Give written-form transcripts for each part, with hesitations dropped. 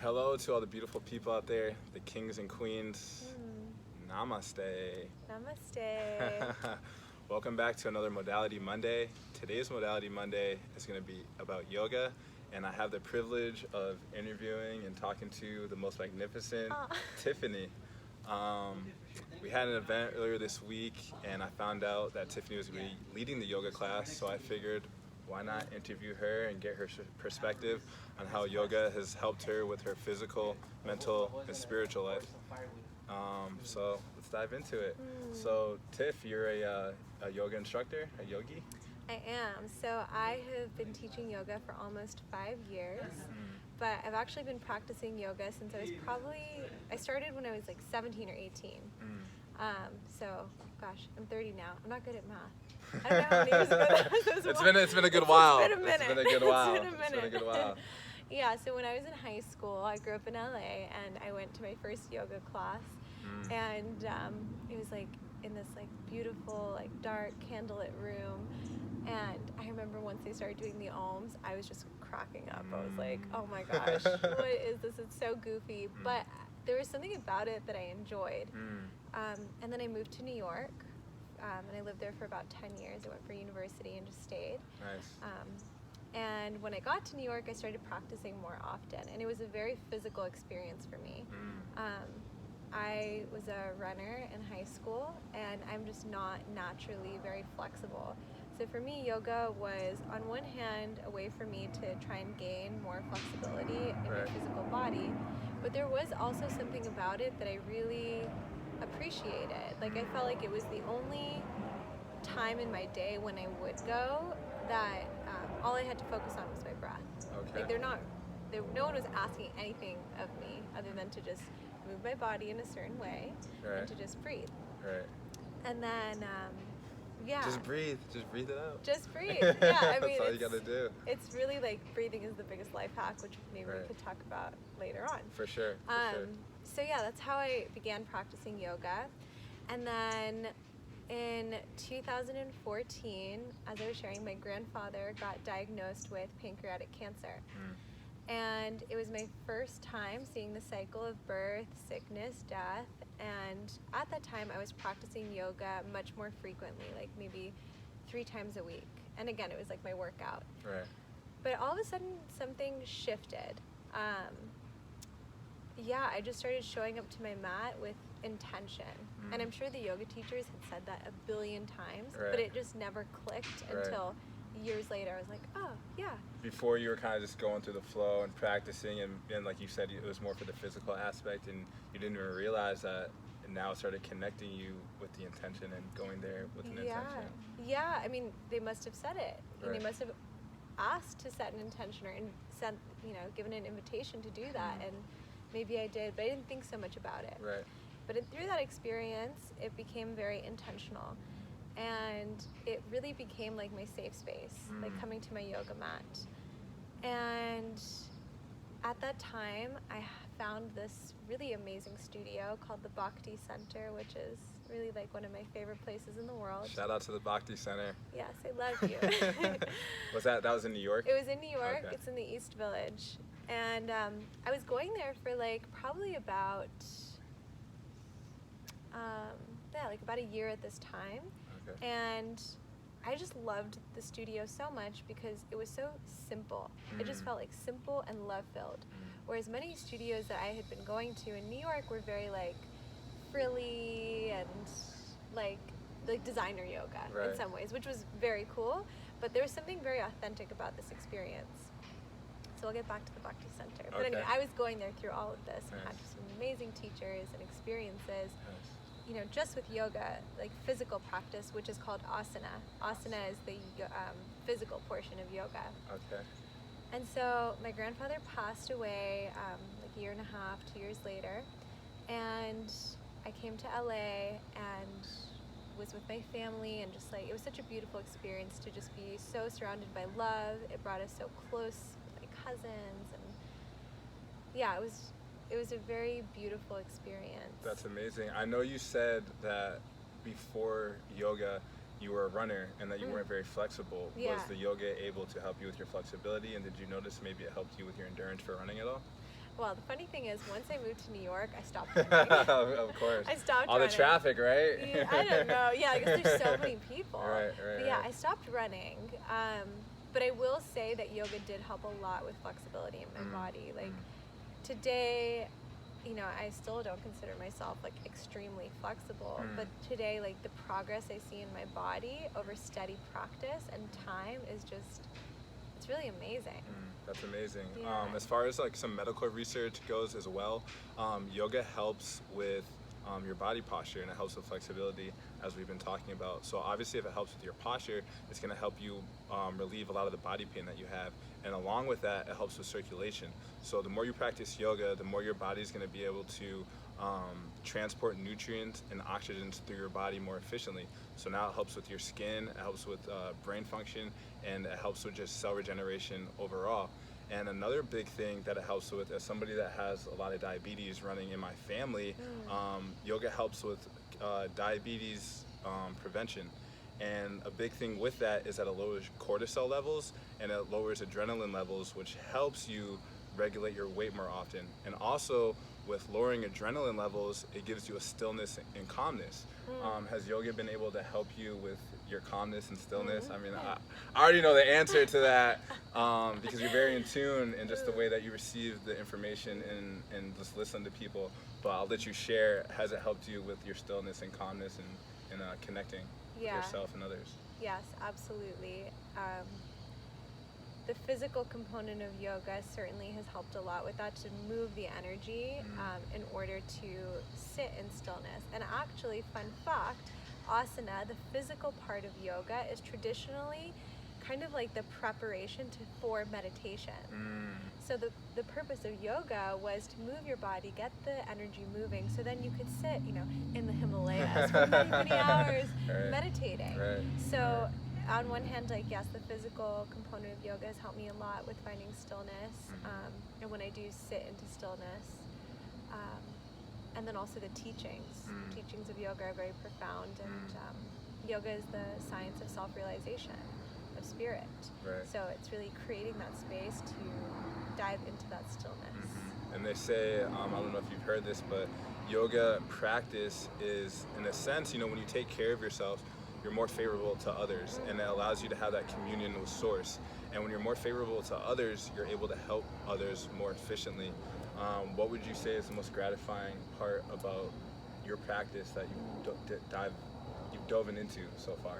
Hello to all the beautiful people out there, the kings and queens. Namaste. Namaste. Welcome back to another Modality Monday. Today's Modality Monday is going to be about yoga, and I have the privilege of interviewing and talking to the most magnificent Tiffany. We had an event earlier this week, and I found out that Tiffany was going to be leading the yoga class, so I figured why not interview her and get her perspective on how yoga has helped her with her physical, mental, and spiritual life. So let's dive into it. So Tiff, you're a yoga instructor, a yogi? I am. So I have been teaching yoga for almost 5 years, but I've actually been practicing yoga since I started when I was like 17 or 18. So, gosh, I'm 30 now. I'm not good at math. I don't know how many years ago that was. It's been a good while. It's been a minute. It's been a good while. It's been a good while. Yeah, so when I was in high school, I grew up in LA, and I went to my first yoga class, and it was like in this like beautiful like dark candlelit room, and I remember once they started doing the ohms, I was just cracking up. I was like, oh my gosh, what is this? It's so goofy, but there was something about it that I enjoyed. And then I moved to New York, and I lived there for about 10 years. I went for university and just stayed. Nice. And when I got to New York, I started practicing more often, and it was a very physical experience for me. I was a runner in high school, and I'm just not naturally very flexible. So for me, yoga was, on one hand, a way for me to try and gain more flexibility in my physical body, but there was also something about it that I really appreciated. Like, I felt like it was the only time in my day when I would go that all I had to focus on was my breath. Okay. Like, no one was asking anything of me other than to just move my body in a certain way and to just breathe. Right. And then, Just breathe it out. Just breathe. Yeah, I mean, that's all you gotta do. It's really like breathing is the biggest life hack, which maybe we could talk about later on. For sure. So yeah, that's how I began practicing yoga. And then in 2014, as I was sharing, my grandfather got diagnosed with pancreatic cancer. And it was my first time seeing the cycle of birth, sickness, death, and at that time I was practicing yoga much more frequently, like maybe 3 times a week. And again, it was like my workout. Right. But all of a sudden, something shifted. I just started showing up to my mat with intention. And I'm sure the yoga teachers had said that a billion times, but it just never clicked until years later. I was like, oh, yeah. Before, you were kind of just going through the flow and practicing, and like you said, it was more for the physical aspect, and you didn't even realize that, and now it started connecting you with the intention and going there with an intention. Yeah, I mean, they must have said it. They must have asked to set an intention or given an invitation to do that, and maybe I did, but I didn't think so much about it. Right. But through that experience, it became very intentional. And it really became like my safe space, like coming to my yoga mat. And at that time, I found this really amazing studio called the Bhakti Center, which is really like one of my favorite places in the world. Shout out to the Bhakti Center. Yes, I love you. That was in New York? It was in New York. Okay. It's in the East Village. And I was going there for like probably about about a year at this time. Okay. And I just loved the studio so much because it was so simple. It just felt like simple and love-filled. Whereas many studios that I had been going to in New York were very like frilly and like designer yoga in some ways, which was very cool. But there was something very authentic about this experience. So I'll get back to the Bhakti Center. But anyway, I was going there through all of this and had some amazing teachers and experiences. You know, just with yoga, like physical practice, which is called asana. Asana is the physical portion of yoga. Okay. And so my grandfather passed away like a year and a half, 2 years later, and I came to LA and was with my family, and just like it was such a beautiful experience to just be so surrounded by love. It brought us so close with my cousins, and yeah, it was a very beautiful experience. That's amazing. I know you said that before yoga you were a runner and that you weren't very flexible. Yeah. Was the yoga able to help you with your flexibility, and did you notice maybe it helped you with your endurance for running at all? Well, the funny thing is, once I moved to New York, I stopped running. Of course. I stopped All running. the traffic, right? Yeah, I don't know. Yeah, I guess there's so many people. Right. But yeah, I stopped running. But I will say that yoga did help a lot with flexibility in my body. Like today, you know, I still don't consider myself like extremely flexible, but today, like the progress I see in my body over steady practice and time is just, it's really amazing. That's amazing. Yeah. As far as like some medical research goes as well, yoga helps with your body posture, and it helps with flexibility, as we've been talking about. So obviously, if it helps with your posture, it's going to help you relieve a lot of the body pain that you have. And along with that, it helps with circulation. So the more you practice yoga, the more your body is going to be able to transport nutrients and oxygen through your body more efficiently. So now it helps with your skin, it helps with brain function, and it helps with just cell regeneration overall. And another big thing that it helps with, as somebody that has a lot of diabetes running in my family, yoga helps with diabetes prevention. And a big thing with that is that it lowers cortisol levels and it lowers adrenaline levels, which helps you regulate your weight more often. And also with lowering adrenaline levels, it gives you a stillness and calmness. Has yoga been able to help you with your calmness and stillness? I mean, I already know the answer to that because you're very in tune in just the way that you receive the information and just listen to people. But I'll let you share, has it helped you with your stillness and calmness and connecting with yourself and others? Yes, absolutely. The physical component of yoga certainly has helped a lot with that, to move the energy in order to sit in stillness. And actually, fun fact, asana, the physical part of yoga, is traditionally kind of like the preparation for meditation. So the purpose of yoga was to move your body, get the energy moving, so then you could sit, you know, in the Himalayas for many, many hours meditating. So on one hand, like, yes, the physical component of yoga has helped me a lot with finding stillness, and when I do sit into stillness, and then also the teachings of yoga are very profound, and yoga is the science of self-realization, of spirit. So it's really creating that space to dive into that stillness. And they say, I don't know if you've heard this, but yoga practice is, in a sense, you know, when you take care of yourself, you're more favorable to others, and it allows you to have that communion with Source. And when you're more favorable to others, you're able to help others more efficiently. What would you say is the most gratifying part about your practice that you've dove into so far?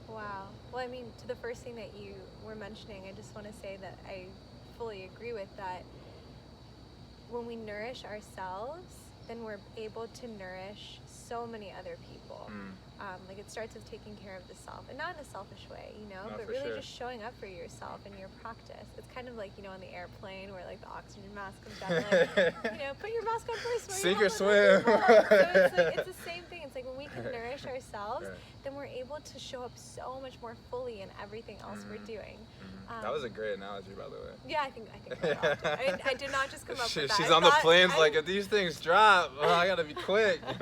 Wow. Well, I mean, to the first thing that you were mentioning, I just want to say that I fully agree with that. When we nourish ourselves, then we're able to nourish so many other people. Like, it starts with taking care of the self, and not in a selfish way, you know, but really just showing up for yourself in your practice. It's kind of like, you know, on the airplane where like the oxygen mask comes down, like, you know, put your mask on first. Sink or swim. So it's like, it's the same thing. It's like when we can nourish ourselves, then we're able to show up so much more fully in everything else we're doing. That was a great analogy, by the way. Yeah, I think I did not just come up with that. She's on the planes like, if these things drop, I gotta be quick. I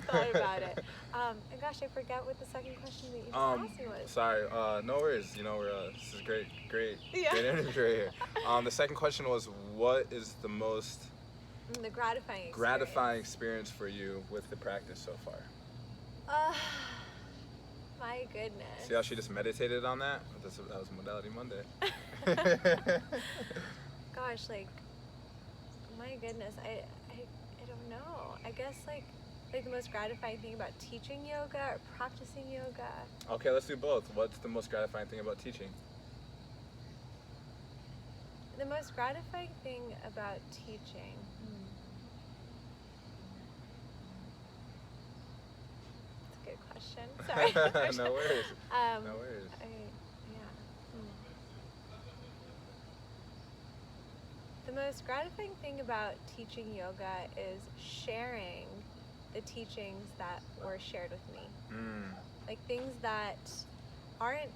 thought about it. And gosh, I forgot what the second question that you just asked me was. Sorry, no worries. You know, this is great interview right here. The second question was, what is the most the gratifying experience for you with the practice so far? My goodness. See how she just meditated on that? That was Modality Monday. Gosh, like, my goodness, I don't know. I guess like the most gratifying thing about teaching yoga or practicing yoga. Okay, let's do both. What's the most gratifying thing about teaching? The most gratifying thing about teaching. That's a good question. Sorry. No worries. No worries. The most gratifying thing about teaching yoga is sharing the teachings that were shared with me. Like things that aren't,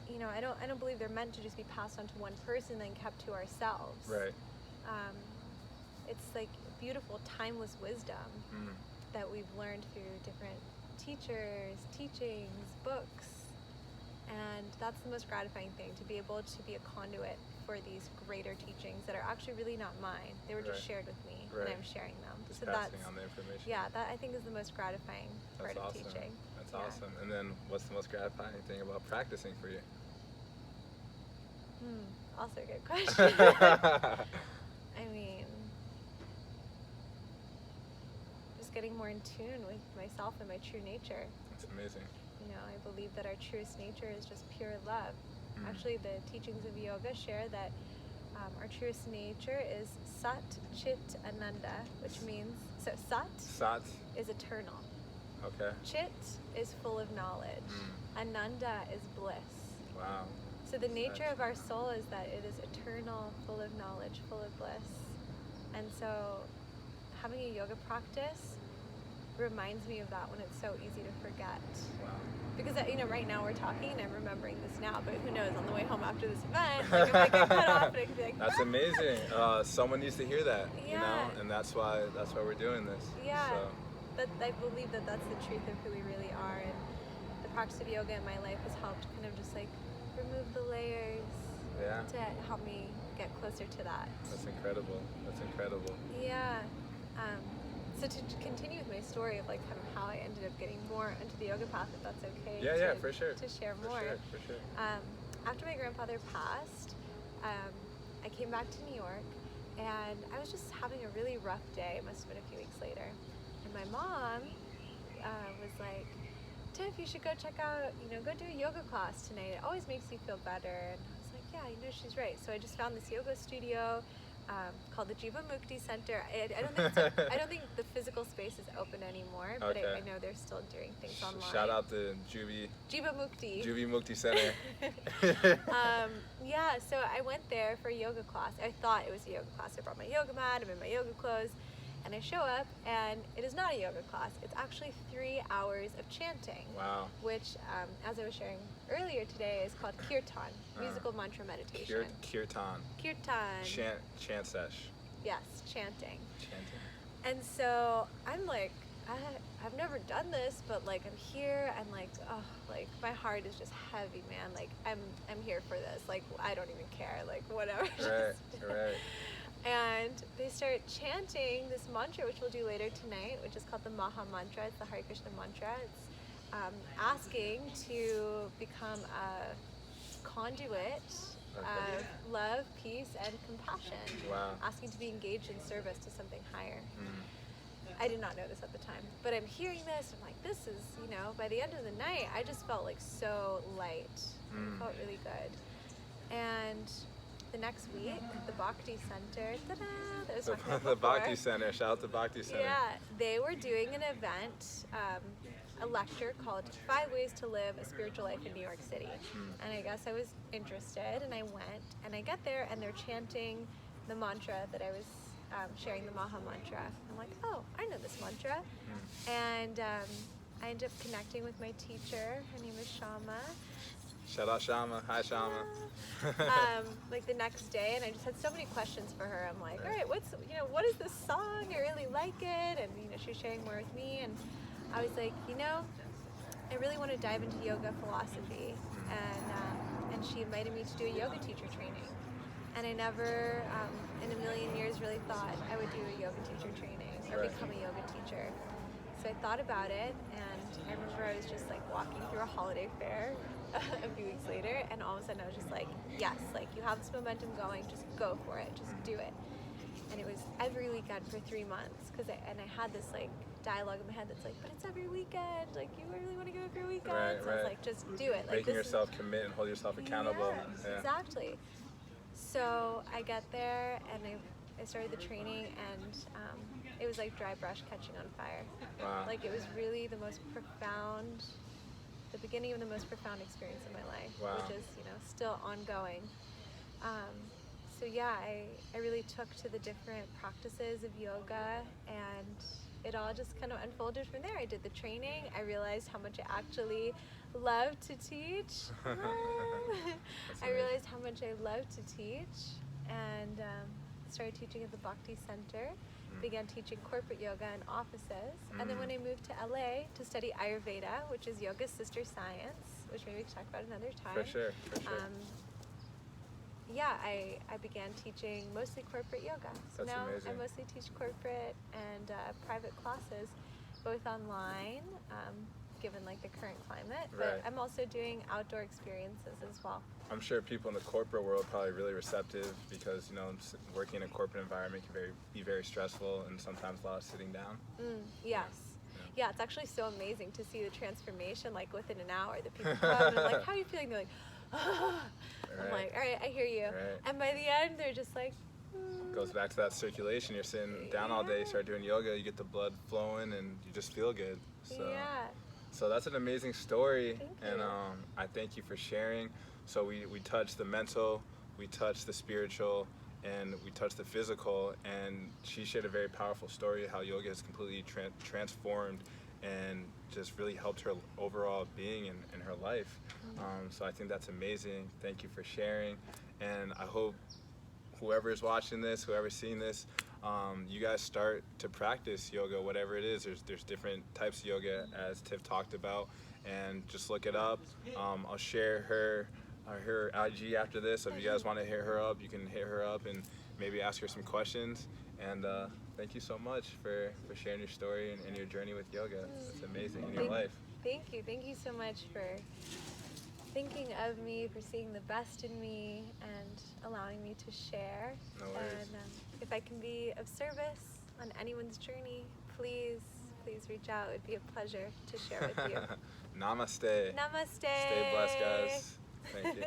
you know, I don't believe they're meant to just be passed on to one person and kept to ourselves. Right. It's like beautiful, timeless wisdom that we've learned through different teachers, teachings, books. And that's the most gratifying thing, to be able to be a conduit for these greater teachings that are actually really not mine. They were just shared with me, and I'm sharing them. Just so passing on the information. Yeah, that I think is the most gratifying part of teaching. That's awesome. And then what's the most gratifying thing about practicing for you? Also a good question. I mean, just getting more in tune with myself and my true nature. That's amazing. You know, I believe that our truest nature is just pure love. Actually, the teachings of yoga share that our truest nature is Sat Chit Ananda, which means, so Sat is eternal. Okay. Chit is full of knowledge. Ananda is bliss. Wow. So the nature of our soul is that it is eternal, full of knowledge, full of bliss. And so having a yoga practice reminds me of that when it's so easy to forget. Wow. Because, you know, right now we're talking and I'm remembering this now, but who knows, on the way home after this event, like, I might get cut off and I could be like, That's amazing. Someone needs to hear that, you know, Yeah. and that's why we're doing this. Yeah. So. I believe that that's the truth of who we really are, and the practice of yoga in my life has helped kind of just like remove the layers to help me get closer to that. That's incredible. That's incredible. Yeah. So to continue with my story of like kind of how I ended up getting more into the yoga path, if that's okay. Yeah, for sure. To share more. For sure. After my grandfather passed, I came back to New York, and I was just having a really rough day. It must have been a few weeks later. And my mom was like, Tiff, you should go check out, you know, go do a yoga class tonight. It always makes you feel better. And I was like, yeah, you know, she's right. So I just found this yoga studio called the Jiva Mukti Center. I don't think the physical space is open anymore, but I know they're still doing things online. Shout out to Jiva Mukti Center. Yeah, so I went there for a yoga class. I thought it was a yoga class. I brought my yoga mat, I'm in my yoga clothes, and I show up, and it is not a yoga class. It's actually 3 hours of chanting. Wow. Which, as I was sharing earlier today, is called kirtan, musical mantra meditation. Kirtan. Chant sesh. Yes, chanting. And so I'm like, I've never done this, but like I'm here, and like, oh, like my heart is just heavy, man. Like I'm here for this. Like I don't even care. Like whatever. Right. And they start chanting this mantra, which we'll do later tonight, which is called the Maha Mantra. It's the Hare Krishna mantra. It's asking to become a conduit of love, peace, and compassion. Wow. Asking to be engaged in service to something higher. I did not know this at the time, but I'm hearing this. I'm like, this is, you know, by the end of the night, I just felt like so light. It felt really good. And the next week, the Bhakti Center, that was the Bhakti Center, shout out to Bhakti Center. Yeah, they were doing an event, a lecture called 5 Ways to Live a Spiritual Life in New York City. And I guess I was interested, and I went, and I get there, and they're chanting the mantra that I was sharing, the Maha Mantra. I'm like, oh, I know this mantra. And I ended up connecting with my teacher. Her name is Shama. Shout out Shama. Hi, Shama. Like the next day, and I just had so many questions for her. I'm like, all right, what is this song? I really like it. And, you know, she was sharing more with me. And I was like, you know, I really want to dive into yoga philosophy. And she invited me to do a yoga teacher training. And I never, in a million years, really thought I would do a yoga teacher training or become a yoga teacher. So I thought about it, and I remember I was just like walking through a holiday fair a few weeks later, and all of a sudden I was just like, yes, like you have this momentum going, just go for it, just do it. And it was every weekend for 3 months, I had this like dialogue in my head that's like, but it's every weekend, like you really want to go every weekend? So I was like, just do it. Like, making yourself commit and hold yourself accountable. Yes, exactly. So I get there, and I started the training, and it was like dry brush catching on fire. Wow. Like it was really the beginning of the most profound experience in my life, which is, you know, still ongoing. So yeah, I really took to the different practices of yoga, and it all just kind of unfolded from there. I did the training. I realized how much I actually love to teach. I realized how much I love to teach, and started teaching at the Bhakti Center. Began teaching corporate yoga in offices, and then when I moved to LA to study Ayurveda, which is yoga's sister science, which maybe we can talk about another time. For sure. yeah, I began teaching mostly corporate yoga. So That's now amazing. I mostly teach corporate and private classes, both online, given like the current climate, but Right. I'm also doing outdoor experiences as well. I'm sure people in the corporate world are probably really receptive because, you know, working in a corporate environment can be very stressful and sometimes a lot of sitting down. Yes. Yeah, it's actually so amazing to see the transformation, like within an hour. The people come and I'm like, how are you feeling? They're like, ah. I'm like, all right, I hear you. Right. And by the end, they're just like, Goes back to that circulation. You're sitting down all day, you start doing yoga, you get the blood flowing, and you just feel good. So that's an amazing story, Thank and you. I thank you for sharing. So we touched the mental, we touched the spiritual, and we touched the physical, and she shared a very powerful story how yoga has completely transformed and just really helped her overall being in her life. So I think that's amazing. Thank you for sharing, and I hope whoever is watching this, whoever's seeing this, you guys start to practice yoga, whatever it is. There's different types of yoga, as Tiff talked about, and just look it up. I'll share her IG after this, so if you guys want to hit her up, you can hit her up and maybe ask her some questions. And thank you so much for sharing your story and your journey with yoga. It's amazing in your life. Thank you. Thank you so much for thinking of me, for seeing the best in me, and allowing me to share. No worries. And if I can be of service on anyone's journey, please reach out. It'd be a pleasure to share with you. Namaste. Namaste. Stay blessed, guys. Thank you.